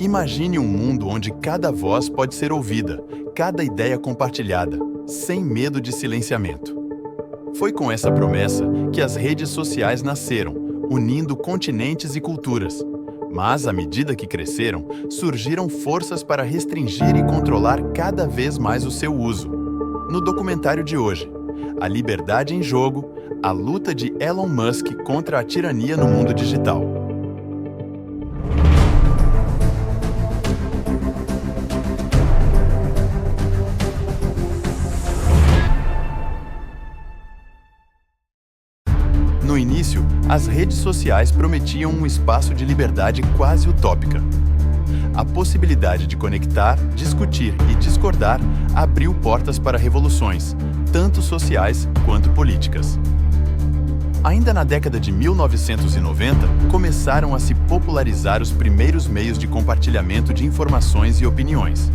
Imagine um mundo onde cada voz pode ser ouvida, cada ideia compartilhada, sem medo de silenciamento. Foi com essa promessa que as redes sociais nasceram, unindo continentes e culturas. Mas, à medida que cresceram, surgiram forças para restringir e controlar cada vez mais o seu uso. No documentário de hoje, A Liberdade em Jogo, a luta de Elon Musk contra a tirania no mundo digital. No início, as redes sociais prometiam um espaço de liberdade quase utópica. A possibilidade de conectar, discutir e discordar abriu portas para revoluções, tanto sociais quanto políticas. Ainda na década de 1990, começaram a se popularizar os primeiros meios de compartilhamento de informações e opiniões.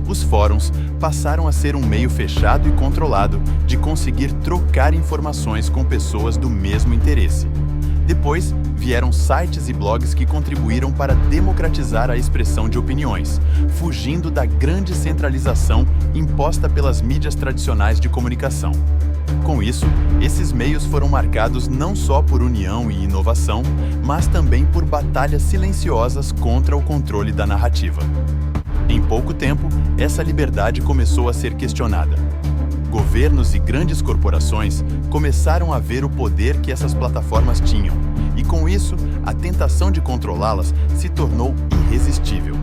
Os fóruns passaram a ser um meio fechado e controlado de conseguir trocar informações com pessoas do mesmo interesse. Depois, vieram sites e blogs que contribuíram para democratizar a expressão de opiniões, fugindo da grande centralização imposta pelas mídias tradicionais de comunicação. Com isso, esses meios foram marcados não só por união e inovação, mas também por batalhas silenciosas contra o controle da narrativa. Em pouco tempo, essa liberdade começou a ser questionada. Governos e grandes corporações começaram a ver o poder que essas plataformas tinham, e com isso, a tentação de controlá-las se tornou irresistível.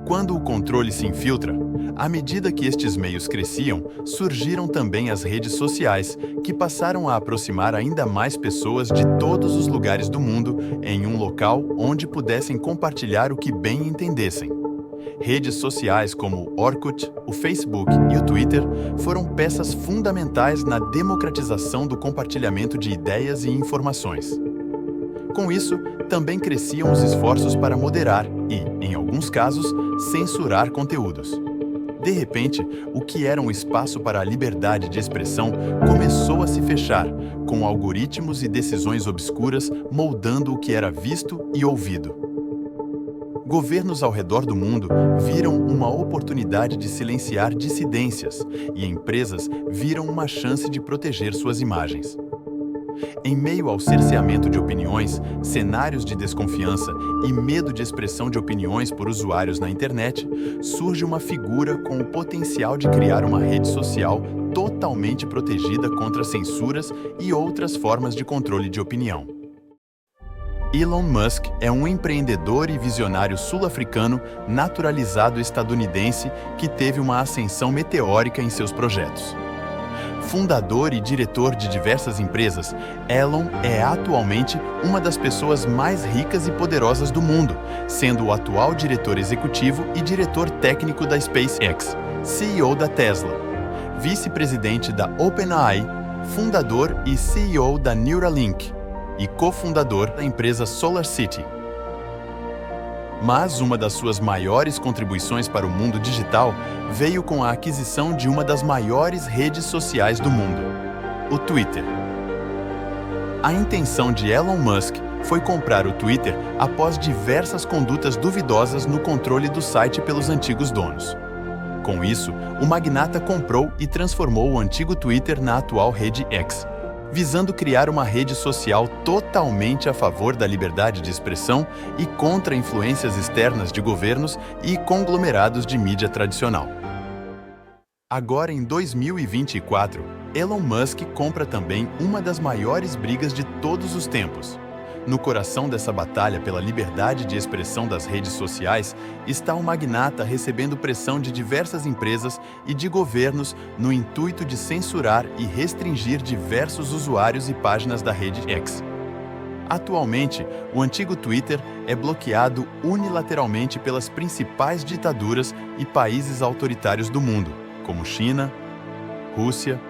Quando o controle se infiltra, à medida que estes meios cresciam, surgiram também as redes sociais, que passaram a aproximar ainda mais pessoas de todos os lugares do mundo em um local onde pudessem compartilhar o que bem entendessem. Redes sociais como o Orkut, o Facebook e o Twitter foram peças fundamentais na democratização do compartilhamento de ideias e informações. Com isso, também cresciam os esforços para moderar e, em alguns casos, censurar conteúdos. De repente, o que era um espaço para a liberdade de expressão começou a se fechar, com algoritmos e decisões obscuras moldando o que era visto e ouvido. Governos ao redor do mundo viram uma oportunidade de silenciar dissidências e empresas viram uma chance de proteger suas imagens. Em meio ao cerceamento de opiniões, cenários de desconfiança e medo de expressão de opiniões por usuários na internet, surge uma figura com o potencial de criar uma rede social totalmente protegida contra censuras e outras formas de controle de opinião. Elon Musk é um empreendedor e visionário sul-africano naturalizado estadunidense que teve uma ascensão meteórica em seus projetos. Fundador e diretor de diversas empresas, Elon é atualmente uma das pessoas mais ricas e poderosas do mundo, sendo o atual diretor executivo e diretor técnico da SpaceX, CEO da Tesla, vice-presidente da OpenAI, fundador e CEO da Neuralink e cofundador da empresa SolarCity. Mas uma das suas maiores contribuições para o mundo digital veio com a aquisição de uma das maiores redes sociais do mundo, o Twitter. A intenção de Elon Musk foi comprar o Twitter após diversas condutas duvidosas no controle do site pelos antigos donos. Com isso, o magnata comprou e transformou o antigo Twitter na atual rede X, visando criar uma rede social totalmente a favor da liberdade de expressão e contra influências externas de governos e conglomerados de mídia tradicional. Agora, em 2024, Elon Musk compra também uma das maiores brigas de todos os tempos. No coração dessa batalha pela liberdade de expressão das redes sociais está um magnata recebendo pressão de diversas empresas e de governos no intuito de censurar e restringir diversos usuários e páginas da rede X. Atualmente, o antigo Twitter é bloqueado unilateralmente pelas principais ditaduras e países autoritários do mundo, como China, Rússia,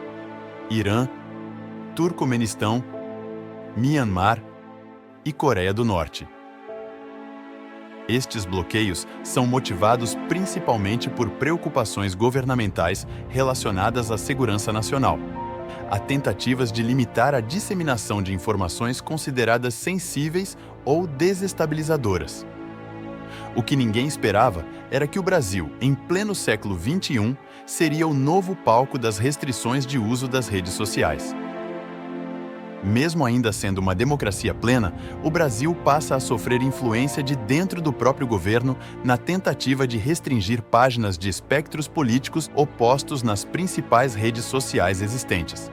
Irã, Turcomenistão, Myanmar e Coreia do Norte. Estes bloqueios são motivados principalmente por preocupações governamentais relacionadas à segurança nacional. Há tentativas de limitar a disseminação de informações consideradas sensíveis ou desestabilizadoras. O que ninguém esperava era que o Brasil, em pleno século XXI, seria o novo palco das restrições de uso das redes sociais. Mesmo ainda sendo uma democracia plena, o Brasil passa a sofrer influência de dentro do próprio governo na tentativa de restringir páginas de espectros políticos opostos nas principais redes sociais existentes.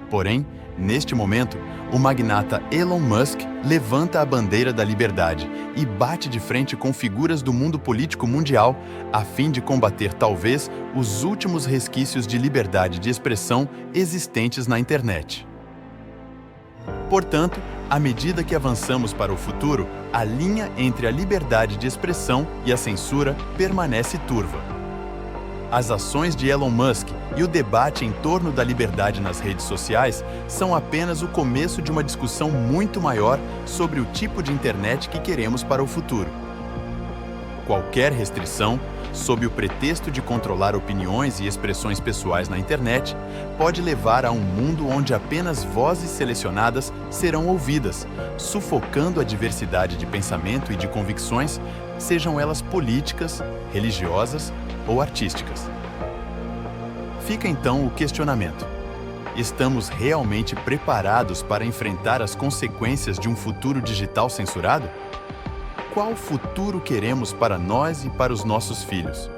Porém, neste momento, o magnata Elon Musk levanta a bandeira da liberdade e bate de frente com figuras do mundo político mundial a fim de combater talvez os últimos resquícios de liberdade de expressão existentes na internet. Portanto, à medida que avançamos para o futuro, a linha entre a liberdade de expressão e a censura permanece turva. As ações de Elon Musk e o debate em torno da liberdade nas redes sociais são apenas o começo de uma discussão muito maior sobre o tipo de internet que queremos para o futuro. Qualquer restrição, sob o pretexto de controlar opiniões e expressões pessoais na internet, pode levar a um mundo onde apenas vozes selecionadas serão ouvidas, sufocando a diversidade de pensamento e de convicções, sejam elas políticas, religiosas ou artísticas. Fica então o questionamento: estamos realmente preparados para enfrentar as consequências de um futuro digital censurado? Qual futuro queremos para nós e para os nossos filhos?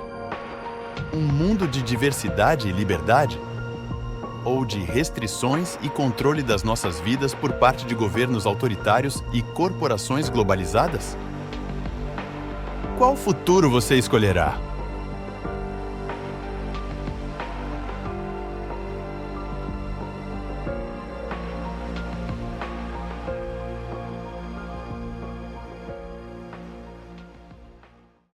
Um mundo de diversidade e liberdade? Ou de restrições e controle das nossas vidas por parte de governos autoritários e corporações globalizadas? Qual futuro você escolherá?